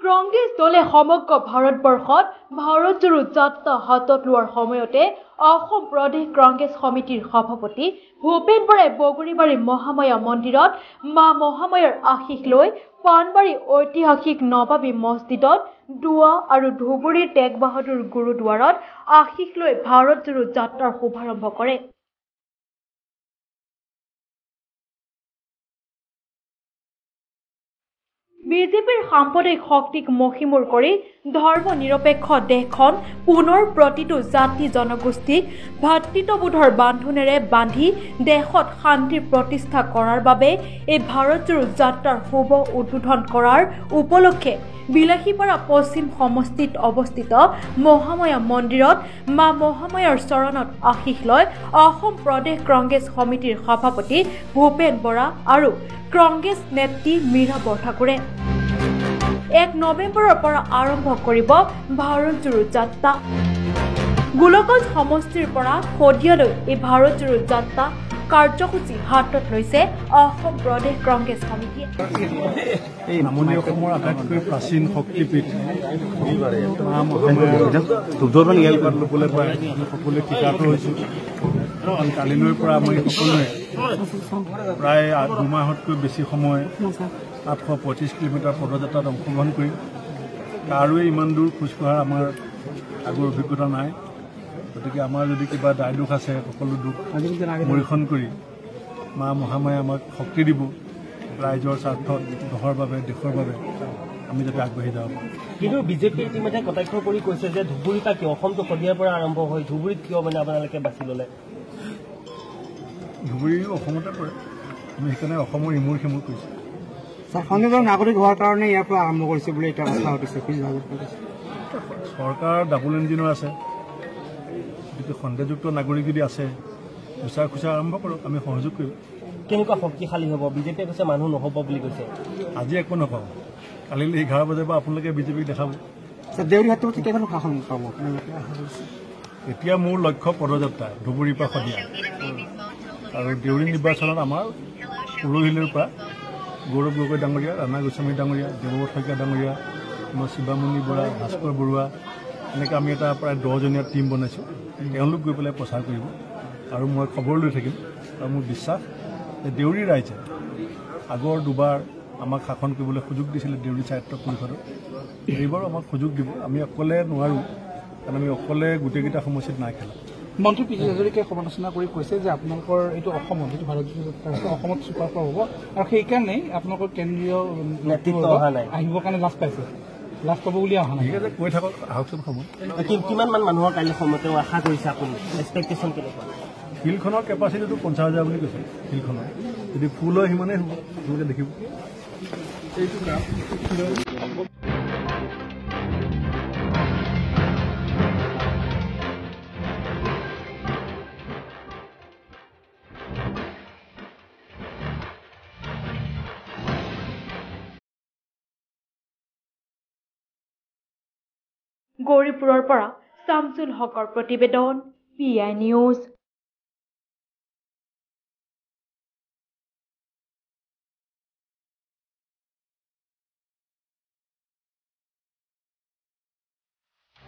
কংগ্ৰেছ দলে সমগ্ৰ ভাৰতবৰ্ষত ভাৰত জোৰো যাত্ৰা হাতত লোৱাৰ সময়তে অসম প্ৰদেশ কংগ্ৰেছ সমিতিৰ সভাপতি ভূপেন বৰাই বগৰীবাৰী মহামায়া মন্দিৰত মা মহামায়াৰ আশীষ লৈ পাণবাৰী ঐতিহাসিক নবাবী মছজিদত দুৱা আৰু ধুবুৰীৰ টেগ বাহাদুৰ গুৰুদ্বাৰত আশীষ লৈ ভাৰত জোৰো যাত্ৰাৰ শুভাৰম্ভ কৰে। বিজেপিৰ সাম্প্ৰদায়িক শক্তিক মষিমূৰ কৰি ধৰ্ম নিৰপেক্ষ দেশখন পুনৰ প্ৰতিটো জাতি জনগোষ্ঠীক ভাতৃত্ববোধৰ বান্ধোনেৰে বান্ধি দেশত শান্তিৰ প্ৰতিষ্ঠা কৰাৰ বাবে এই ভাৰত জোৰো যাত্ৰাৰ শুভ উদ্বোধন কৰাৰ উপলক্ষে বিলাসীপাৰা পশ্চিম সমষ্টিত অৱস্থিত মহামায়া মন্দিৰত মা মহামায়াৰ চৰণত আশীষ লৈ অসম প্ৰদেশ কংগ্ৰেছ সমিতিৰ সভাপতি ভূপেন বৰা আৰু কংগ্ৰেছ নেত্ৰী মীৰা বৰঠাকুৰে 1 নৱেম্বৰৰ পৰা আৰম্ভ কৰিব ভাৰত জোৰো যাত্ৰা। গোলকগঞ্জ সমষ্টিৰ পৰা শদিয়ালৈ এই ভাৰত জোৰো যাত্ৰা কাৰ্যসূচী হাতত লৈছে অসম প্ৰদেশ কংগ্ৰেছ সমিতিয়ে। এই নামনি অসমৰ আটাইতকৈ প্ৰাচীন শক্তিপীঠ মা মহামায়াৰ ল'বলৈ পাই সকলোৱে কৃতাৰ্থ হৈছোঁ। কালিলৈৰ পৰা আমি সকলোৱে প্ৰায় 2 মাহতকৈ বেছি সময় 835 কিলোমিটাৰ পদযাত্ৰাত অংশগ্ৰহণ কৰিম। কাৰোৱে ইমান দূৰ খোজকঢ়াৰ আমাৰ আগৰ অভিজ্ঞতা নাই। গতিকে আমাৰ যদি কিবা দায় দুখ আছে সকলো দুখ মৰিখন কৰি মা মহামায়া আমাক শক্তি দিব, ৰাইজৰ স্বাৰ্থত দেশৰ বাবে আমি যাতে আগবাঢ়ি যাব পাৰোঁ। কিন্তু বিজেপিয়ে ইতিমধ্যে কটাক্ষ কৰি কৈছে যে ধুবুৰীৰ পৰা কিয় অসমটো শদিয়াৰ পৰা আৰম্ভ হৈ ধুবুৰীত কিয় মানে আপোনালোকে বাছি ল'লে? ধুবুৰী অসমতে পৰে, আমি সেইকাৰণে অসমৰ ইমূৰ সিমূৰ কৰিছোঁ। সংবিধানৰ নাগৰিক হোৱাৰ কাৰণে ইয়াৰ পৰা আৰম্ভ কৰিছে বুলি এটা কথা উঠিছে। চৰকাৰ ডাবল ইঞ্জিনৰ আছে, গতিকে সন্দেহযুক্ত নাগৰিক যদি আছে বিচাৰ খোচাৰ আৰম্ভ কৰক, আমি সহযোগ কৰিম। কেনেকুৱা শক্তিশালী হ'ব? বিজেপিয়ে কৈছে মানুহ নহ'ব বুলি কৈছে। আজি একো নকওঁ, কালিলৈ 11 বজাৰ পৰা আপোনালোকে বিজেপিক দেখাব। দেউৰী ক্ষেত্ৰত কেতিয়াবা শাসন পাব? এতিয়া মোৰ লক্ষ্য পদযাত্ৰা ধুবুৰীৰ পৰা শদিয়া, আৰু দেউৰী নিৰ্বাচনত আমাৰ পৰহিলৈৰ পৰা গৌৰৱ গগৈ ডাঙৰীয়া, ৰাণা গোস্বামী ডাঙৰীয়া, দেৱব্ৰত শইকীয়া ডাঙৰীয়া, আমাৰ শিৱামণি বৰা, ভাস্কৰ বৰুৱা, এনেকৈ আমি এটা প্ৰায় 10জনীয়া টীম বনাইছোঁ। তেওঁলোক গৈ পেলাই প্ৰচাৰ কৰিব আৰু মই খবৰ লৈ থাকিম। আৰু মোৰ বিশ্বাস যে দেউৰী ৰাইজে আগৰ দুবাৰ আমাক শাসন কৰিবলৈ সুযোগ দিছিলে দেউৰী স্বায়ত্ব পৰিষদত, এইবাৰো আমাক সুযোগ দিব। আমি অকলে নোৱাৰোঁ, কাৰণ আমি অকলে গোটেইকেইটা সমষ্টিত নাই খেলা। মন্ত্ৰী পি হাজৰিকাই সমালোচনা কৰি কৈছে যে আপোনালোকৰ এইটো অসমত যিটো ভাৰত অসমত চুপাৰফ্লাৰ হ'ব, আৰু সেইকাৰণেই আপোনালোকৰ কেন্দ্ৰীয় নেতৃত্ব আহিবৰ কাৰণে লাজ পাইছে, লাজ পাব বুলি অহা নাই। ঠিক আছে, কৈ থাকক, আহকচোন সময়। কিমানমান মানুহৰ কাইলৈ সময়তে আশা কৰিছে আপুনি? এক্সপেক্টেশ্যন কেনেকুৱা? ফিল্ডখনৰ কেপাচিটিটো 50,000 বুলি কৈছে। ফিল্ডখনৰ যদি ফুল হয় সিমানেই হ'ব, আপোনালোকে দেখিব। গৌৰীপুৰৰ পৰা শামছুল হকৰ প্ৰতিবেদন, PI নিউজ।